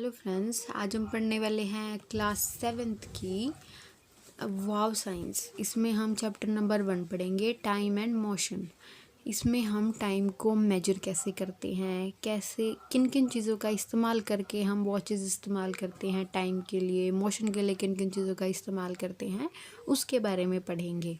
Hello friends, आज हम पढ़ने वाले हैं क्लास 7th की वाव साइंस। इसमें हम चैप्टर नंबर 1 पढ़ेंगे, टाइम एंड मोशन। इसमें हम टाइम को मेजर कैसे करते हैं, कैसे किन किन चीज़ों का इस्तेमाल करके हम वॉचेस इस्तेमाल करते हैं टाइम के लिए, मोशन के लिए किन किन चीज़ों का इस्तेमाल करते हैं, उसके बारे में पढ़ेंगे।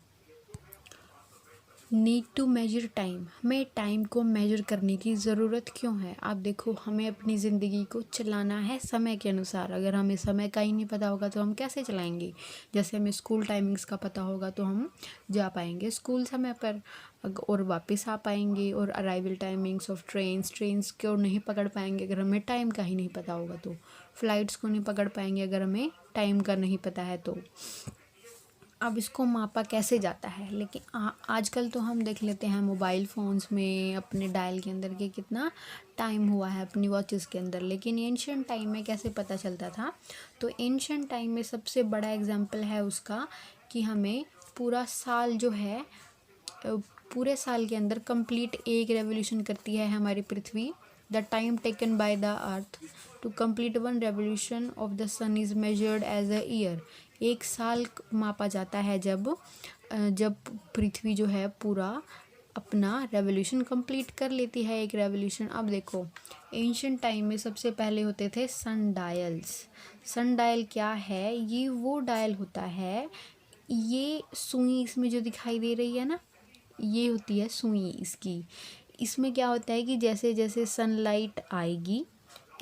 नीड टू मेजर टाइम, हमें टाइम को मेजर करने की ज़रूरत क्यों है? आप देखो, हमें अपनी ज़िंदगी को चलाना है समय के अनुसार। अगर हमें समय का ही नहीं पता होगा तो हम कैसे चलाएंगे? जैसे हमें स्कूल टाइमिंग्स का पता होगा तो हम जा पाएंगे स्कूल समय पर और वापस आ पाएंगे। और अराइवल टाइमिंग्स ऑफ ट्रेन्स को नहीं पकड़ पाएंगे अगर हमें टाइम का ही नहीं पता होगा तो। फ्लाइट्स को नहीं पकड़ पाएंगे अगर हमें टाइम का नहीं पता है तो। अब इसको मापा कैसे जाता है? लेकिन आजकल तो हम देख लेते हैं मोबाइल फ़ोन्स में अपने डायल के अंदर कि कितना टाइम हुआ है अपनी वॉचेस के अंदर। लेकिन एंशिएंट टाइम में कैसे पता चलता था? तो एंशिएंट टाइम में सबसे बड़ा एग्जांपल है उसका कि हमें पूरा साल जो है, पूरे साल के अंदर कंप्लीट एक रेवोल्यूशन करती है हमारी पृथ्वी। The time taken by the earth to complete one revolution of the sun is measured as a year. एक साल मापा जाता है जब पृथ्वी जो है पूरा अपना रेवोल्यूशन कंप्लीट कर लेती है, एक रेवोल्यूशन। अब देखो, एंशिएंट टाइम में सबसे पहले होते थे सन डायल्स। सन डायल क्या है? ये वो डायल होता है, ये सुई इसमें जो दिखाई दे रही है ना, ये होती है सुई इसकी। इसमें क्या होता है कि जैसे जैसे सनलाइट आएगी,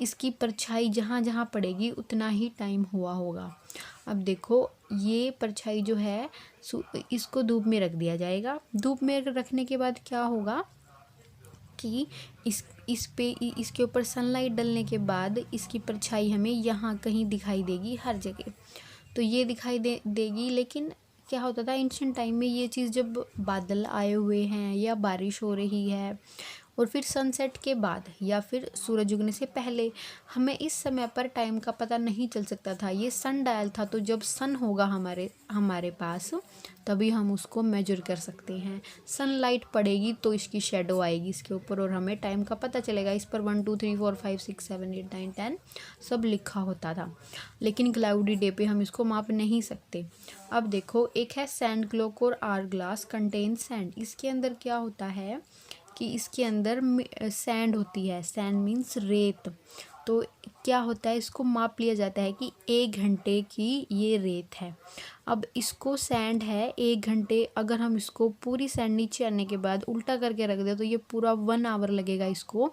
इसकी परछाई जहाँ जहाँ पड़ेगी उतना ही टाइम हुआ होगा। अब देखो, ये परछाई जो है इसको धूप में रख दिया जाएगा। धूप में रखने के बाद क्या होगा कि इसके ऊपर सनलाइट डलने के बाद इसकी परछाई हमें यहाँ कहीं दिखाई देगी, हर जगह तो ये दिखाई देगी। लेकिन क्या होता था एंशिएंट टाइम में, ये चीज़ जब बादल आए हुए हैं या बारिश हो रही है और फिर सनसेट के बाद या फिर सूरज उगने से पहले, हमें इस समय पर टाइम का पता नहीं चल सकता था। ये सन डायल था, तो जब सन होगा हमारे पास तभी हम उसको मेजर कर सकते हैं। सनलाइट पड़ेगी तो इसकी शेडो आएगी इसके ऊपर और हमें टाइम का पता चलेगा। इस पर 1 2 3 4 5 6 7 8 9 10 सब लिखा होता था। लेकिन क्लाउडी डे पे हम इसको माप नहीं सकते। अब देखो, एक है सैंड क्लॉक और आवर ग्लास कंटेन सैंड। इसके अंदर क्या होता है कि इसके अंदर सैंड होती है। सैंड मीन्स रेत। तो क्या होता है, इसको माप लिया जाता है कि 1 घंटे की ये रेत है। अब इसको सैंड है 1 घंटे, अगर हम इसको पूरी सैंड नीचे आने के बाद उल्टा करके रख दें तो ये पूरा 1 आवर लगेगा इसको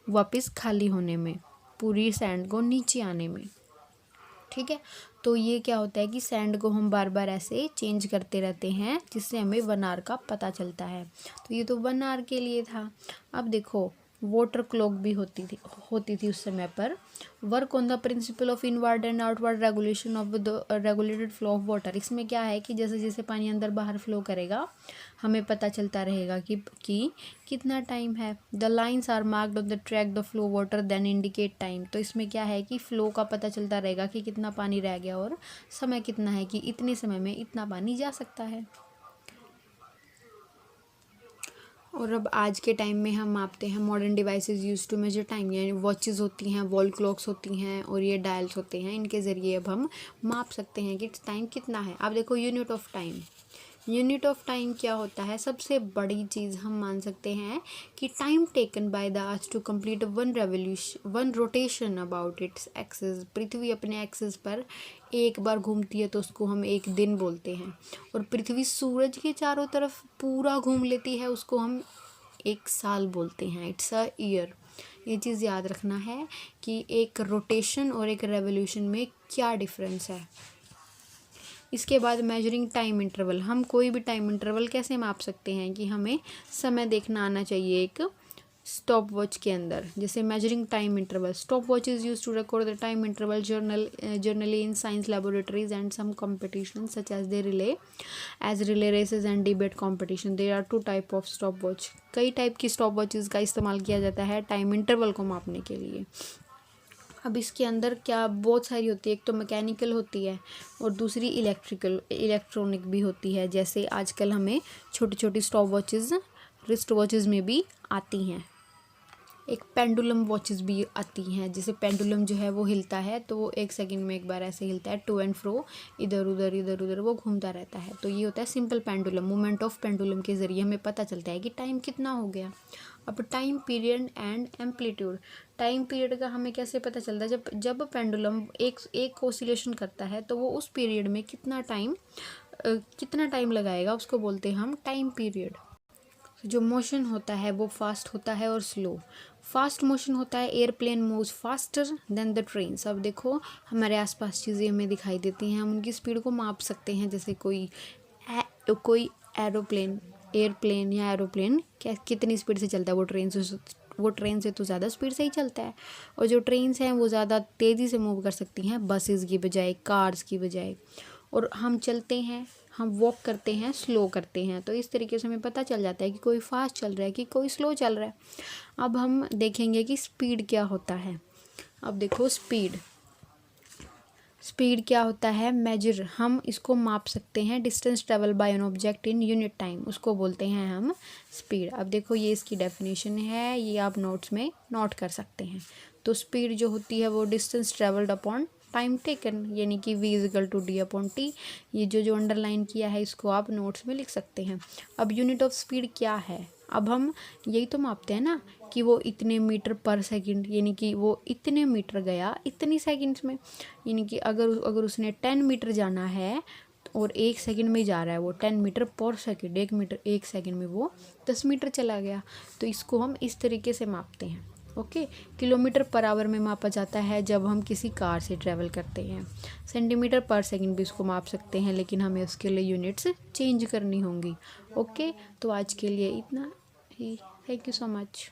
वापस खाली होने में, पूरी सैंड को नीचे आने में। ठीक है, तो ये क्या होता है कि सैंड को हम बार बार ऐसे चेंज करते रहते हैं जिससे हमें 1 आवर का पता चलता है। तो ये तो 1 आवर के लिए था। अब देखो, वाटर क्लॉक भी होती थी उस समय पर। Work on the principle of inward and outward regulation of the regulated flow of water. इसमें क्या है कि जैसे जैसे पानी अंदर बाहर फ्लो करेगा हमें पता चलता रहेगा कि कितना टाइम है। The lines are marked on the track the flow water then indicate time. तो इसमें क्या है कि फ़्लो का पता चलता रहेगा कि कितना पानी रह गया और समय कितना है, कि इतने समय में इतना पानी जा सकता है। और अब आज के टाइम में हम मापते हैं modern devices use to measure time, यानी वॉचेस होती हैं, वॉल क्लॉक्स होती हैं और ये डायल्स होते हैं। इनके ज़रिए अब हम माप सकते हैं कि टाइम कितना है। अब देखो, unit of time. Unit of time क्या होता है? सबसे बड़ी चीज़ हम मान सकते हैं कि time taken by the earth to complete one rotation about its axis. पृथ्वी अपने एक्सिस पर एक बार घूमती है तो उसको हम एक दिन बोलते हैं। और पृथ्वी सूरज के चारों तरफ पूरा घूम लेती है, उसको हम 1 साल बोलते हैं। It's a year. ये चीज़ याद रखना है कि एक रोटेशन और एक रेवोल्यूशन में क्या डिफरेंस है। इसके बाद मेजरिंग टाइम इंटरवल। हम कोई भी टाइम इंटरवल कैसे माप सकते हैं कि हमें समय देखना आना चाहिए एक स्टॉप वॉच के अंदर। जैसे measuring time interval, stop watch is use to record the time interval generally in science laboratories and some competition such as relay races and debate competition. There are 2 type of stop watch. कई type की stop watches का इस्तेमाल किया जाता है time interval को मापने के लिए। अब इसके अंदर क्या बहुत सारी होती है, एक तो मैकेनिकल होती है और दूसरी इलेक्ट्रॉनिक भी होती है। जैसे आजकल हमें छोटी छोटी स्टॉप वॉचेज़ रिस्ट वॉचेज़ में भी आती हैं। एक पेंडुलम वॉचेस भी आती हैं, जैसे पेंडुलम जो है वो हिलता है तो वो 1 सेकंड में एक बार ऐसे हिलता है, टू एंड फ्रो, इधर उधर वो घूमता रहता है। तो ये होता है simple pendulum. Movement of pendulum के ज़रिए हमें पता चलता है कि टाइम कितना हो गया। अब time period and amplitude. Time period का हमें कैसे पता चलता है, जब जब पेंडुलम एक ऑसिलेशन करता है तो वो उस पीरियड में कितना टाइम लगाएगा, उसको बोलते हैं हम टाइम पीरियड। जो मोशन होता है वो फास्ट होता है और स्लो। फास्ट मोशन होता है, airplane moves faster than the train. अब देखो हमारे आसपास चीज़ें हमें दिखाई देती हैं, हम उनकी स्पीड को माप सकते हैं। जैसे कोई एयरप्लेन या एरोप्लेन कितनी स्पीड से चलता है, वो ट्रेन से तो ज़्यादा स्पीड से ही चलता है। और जो ट्रेन्स हैं वो ज़्यादा तेज़ी से मूव कर सकती हैं बसेस की बजाय, कार्स की बजाय। और हम चलते हैं, हम वॉक करते हैं, स्लो करते हैं। तो इस तरीके से हमें पता चल जाता है कि कोई फास्ट चल रहा है कि कोई स्लो चल रहा है। अब हम देखेंगे कि स्पीड क्या होता है। अब देखो स्पीड क्या होता है, मेजर, हम इसको माप सकते हैं। Distance travel by an object in unit time, उसको बोलते हैं हम स्पीड। अब देखो ये इसकी डेफिनेशन है, ये आप नोट्स में नोट कर सकते हैं। तो स्पीड जो होती है वो distance travelled upon time taken, यानी कि v equal to D upon T. ये जो अंडरलाइन किया है इसको आप नोट्स में लिख सकते हैं। अब यूनिट ऑफ स्पीड क्या है, अब हम यही तो मापते हैं ना कि वो इतने मीटर पर सेकंड, यानी कि वो इतने मीटर गया इतनी सेकंड्स में। यानी कि अगर उसने 10 मीटर जाना है और 1 सेकंड में जा रहा है वो 10 मीटर पर सेकंड, 1 सेकंड में वो 10 मीटर चला गया। तो इसको हम इस तरीके से मापते हैं। ओके, किलोमीटर पर आवर में मापा जाता है जब हम किसी कार से ट्रैवल करते हैं। सेंटीमीटर पर सेकंड भी इसको माप सकते हैं, लेकिन हमें उसके लिए यूनिट्स चेंज करनी होंगी। ओके, तो आज के लिए इतना ही। Thank you so much.